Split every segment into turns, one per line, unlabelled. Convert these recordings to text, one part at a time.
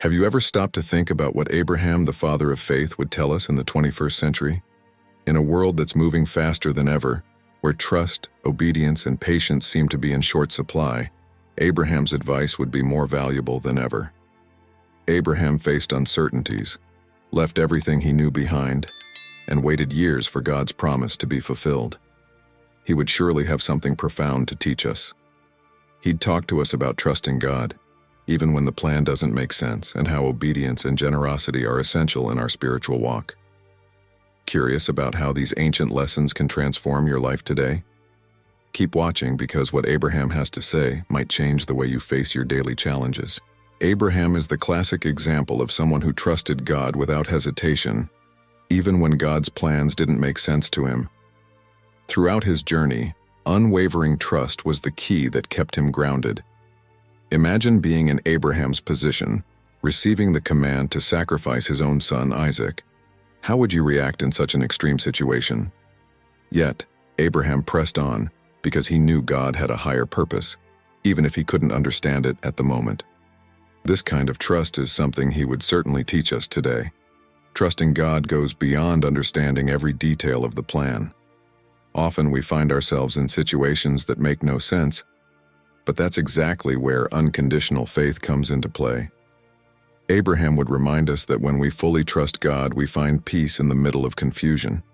Have you ever stopped to think about what Abraham, the father of faith, would tell us in the 21st century? In a world that's moving faster than ever, where trust, obedience, and patience seem to be in short supply, Abraham's advice would be more valuable than ever. Abraham faced uncertainties, left everything he knew behind, and waited years for God's promise to be fulfilled. He would surely have something profound to teach us. He'd talk to us about trusting God, even when the plan doesn't make sense, and how obedience and generosity are essential in our spiritual walk. Curious about how these ancient lessons can transform your life today? Keep watching, because what Abraham has to say might change the way you face your daily challenges. Abraham is the classic example of someone who trusted God without hesitation, even when God's plans didn't make sense to him. Throughout his journey, unwavering trust was the key that kept him grounded. Imagine being in Abraham's position, receiving the command to sacrifice his own son Isaac. How would you react in such an extreme situation? Yet, Abraham pressed on because he knew God had a higher purpose, even if he couldn't understand it at the moment. This kind of trust is something he would certainly teach us today. Trusting God goes beyond understanding every detail of the plan. Often we find ourselves in situations that make no sense, but that's exactly where unconditional faith comes into play. Abraham would remind us that when we fully trust God, we find peace in the middle of confusion.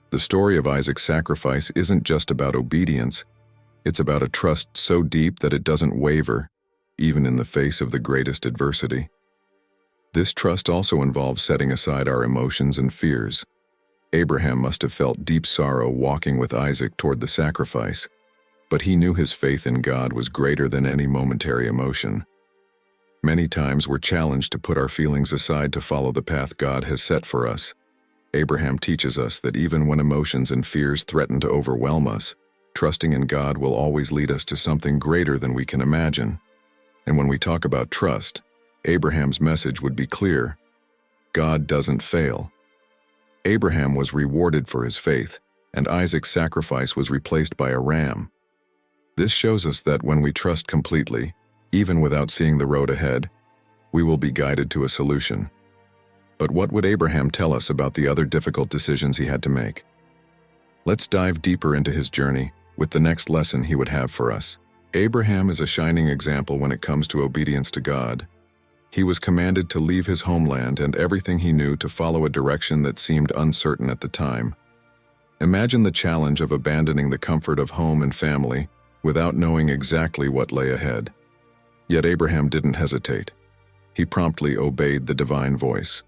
The story of Isaac's sacrifice isn't just about obedience, it's about a trust so deep that it doesn't waver, even in the face of the greatest adversity. This trust also involves setting aside our emotions and fears. Abraham must have felt deep sorrow walking with Isaac toward the sacrifice, but he knew his faith in God was greater than any momentary emotion. Many times we're challenged to put our feelings aside to follow the path God has set for us. Abraham teaches us that even when emotions and fears threaten to overwhelm us, trusting in God will always lead us to something greater than we can imagine. And when we talk about trust, Abraham's message would be clear: God doesn't fail. Abraham was rewarded for his faith, and Isaac's sacrifice was replaced by a ram. This shows us that when we trust completely, even without seeing the road ahead, we will be guided to a solution. But what would Abraham tell us about the other difficult decisions he had to make? Let's dive deeper into his journey with the next lesson he would have for us. Abraham is a shining example when it comes to obedience to God. He was commanded to leave his homeland and everything he knew to follow a direction that seemed uncertain at the time. Imagine the challenge of abandoning the comfort of home and family without knowing exactly what lay ahead. Yet Abraham didn't hesitate. He promptly obeyed the divine voice,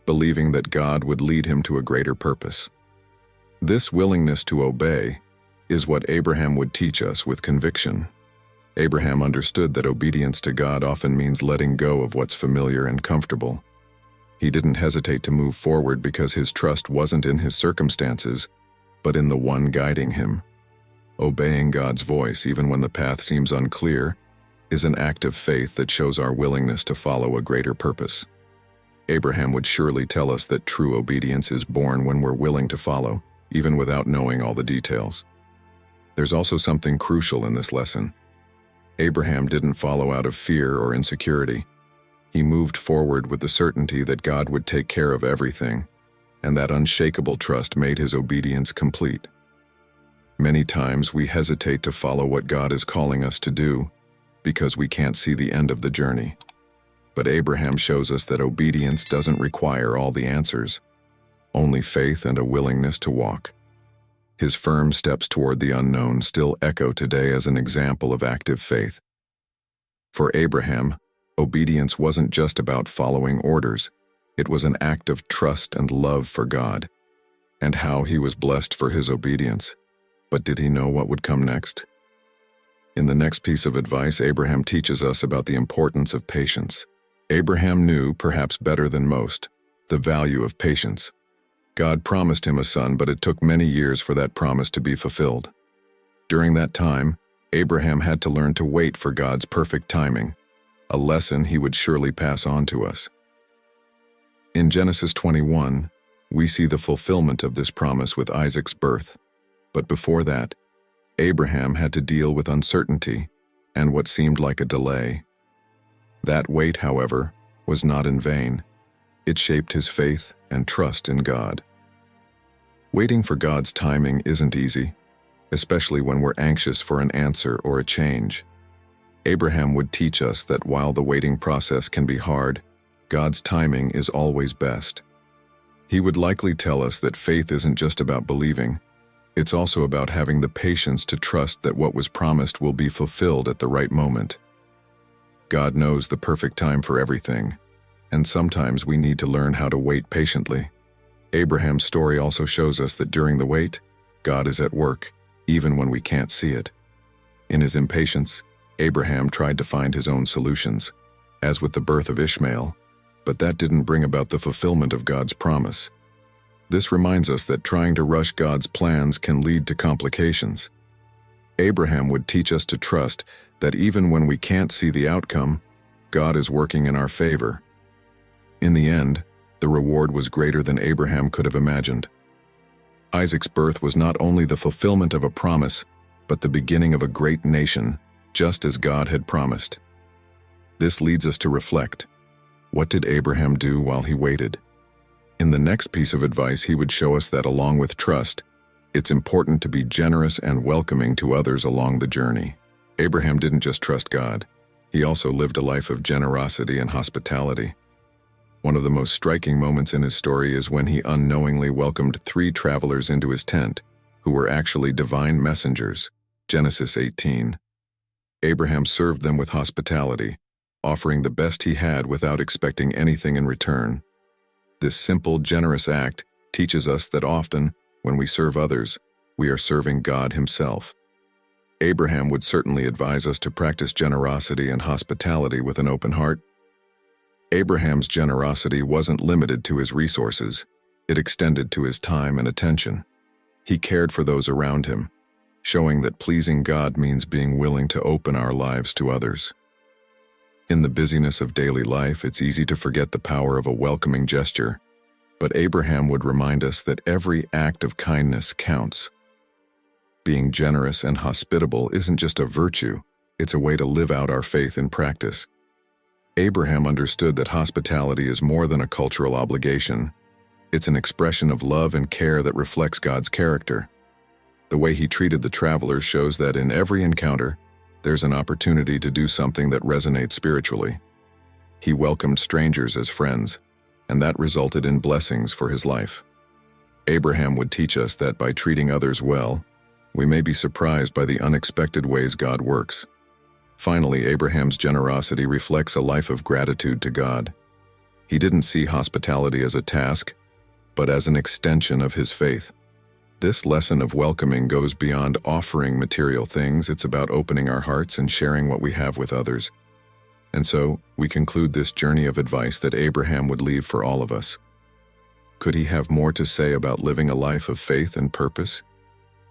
believing that God would lead him to a greater purpose. This willingness to obey is what Abraham would teach us with conviction. Abraham understood that obedience to God often means letting go of what's familiar and comfortable. He didn't hesitate to move forward because his trust wasn't in his circumstances, but in the one guiding him. Obeying God's voice, even when the path seems unclear, is an act of faith that shows our willingness to follow a greater purpose. Abraham would surely tell us that true obedience is born when we're willing to follow, even without knowing all the details. There's also something crucial in this lesson. Abraham didn't follow out of fear or insecurity. He moved forward with the certainty that God would take care of everything, and that unshakable trust made his obedience complete. Many times we hesitate to follow what God is calling us to do because we can't see the end of the journey. But Abraham shows us that obedience doesn't require all the answers, only faith and a willingness to walk. His firm steps toward the unknown still echo today as an example of active faith. For Abraham, obedience wasn't just about following orders, it was an act of trust and love for God. And how he was blessed for his obedience. But did he know what would come next? In the next piece of advice, Abraham teaches us about the importance of patience. Abraham knew, perhaps better than most, the value of patience. God promised him a son, but it took many years for that promise to be fulfilled. During that time, Abraham had to learn to wait for God's perfect timing, a lesson he would surely pass on to us. In Genesis 21, we see the fulfillment of this promise with Isaac's birth. But before that, Abraham had to deal with uncertainty and what seemed like a delay. That wait, however, was not in vain. It shaped his faith and trust in God. Waiting for God's timing isn't easy, especially when we're anxious for an answer or a change. Abraham would teach us that while the waiting process can be hard, God's timing is always best. He would likely tell us that faith isn't just about believing, it's also about having the patience to trust that what was promised will be fulfilled at the right moment. God knows the perfect time for everything, and sometimes we need to learn how to wait patiently. Abraham's story also shows us that during the wait, God is at work, even when we can't see it. In his impatience, Abraham tried to find his own solutions, as with the birth of Ishmael, but that didn't bring about the fulfillment of God's promise. This reminds us that trying to rush God's plans can lead to complications. Abraham would teach us to trust that even when we can't see the outcome, God is working in our favor. In the end, the reward was greater than Abraham could have imagined. Isaac's birth was not only the fulfillment of a promise, but the beginning of a great nation, just as God had promised. This leads us to reflect. What did Abraham do while he waited? In the next piece of advice, he would show us that along with trust, it's important to be generous and welcoming to others along the journey. Abraham didn't just trust God, he also lived a life of generosity and hospitality. One of the most striking moments in his story is when he unknowingly welcomed 3 travelers into his tent, who were actually divine messengers. Genesis 18. Abraham served them with hospitality, offering the best he had without expecting anything in return. This simple, generous act teaches us that often, when we serve others, we are serving God himself. Abraham would certainly advise us to practice generosity and hospitality with an open heart. Abraham's generosity wasn't limited to his resources, it extended to his time and attention. He cared for those around him, showing that pleasing God means being willing to open our lives to others. In the busyness of daily life, it's easy to forget the power of a welcoming gesture, but Abraham would remind us that every act of kindness counts. Being generous and hospitable isn't just a virtue, it's a way to live out our faith in practice. Abraham understood that hospitality is more than a cultural obligation. It's an expression of love and care that reflects God's character. The way he treated the travelers shows that in every encounter, there's an opportunity to do something that resonates spiritually. He welcomed strangers as friends, and that resulted in blessings for his life. Abraham would teach us that by treating others well, we may be surprised by the unexpected ways God works. Finally, Abraham's generosity reflects a life of gratitude to God. He didn't see hospitality as a task, but as an extension of his faith. This lesson of welcoming goes beyond offering material things. It's about opening our hearts and sharing what we have with others. And so, we conclude this journey of advice that Abraham would leave for all of us. Could he have more to say about living a life of faith and purpose?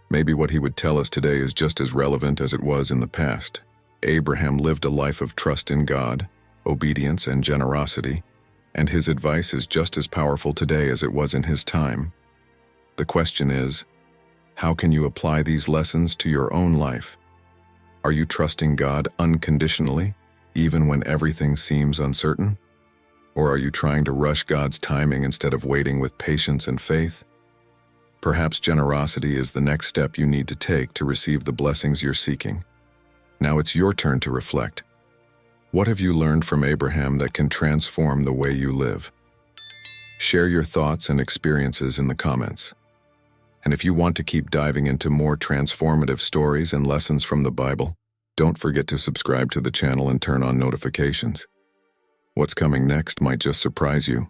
Maybe what he would tell us today is just as relevant as it was in the past. Abraham lived a life of trust in God, obedience, and generosity, and his advice is just as powerful today as it was in his time. The question is, how can you apply these lessons to your own life? Are you trusting God unconditionally, even when everything seems uncertain? Or are you trying to rush God's timing instead of waiting with patience and faith? Perhaps generosity is the next step you need to take to receive the blessings you're seeking. Now it's your turn to reflect. What have you learned from Abraham that can transform the way you live? Share your thoughts and experiences in the comments. And if you want to keep diving into more transformative stories and lessons from the Bible, don't forget to subscribe to the channel and turn on notifications. What's coming next might just surprise you.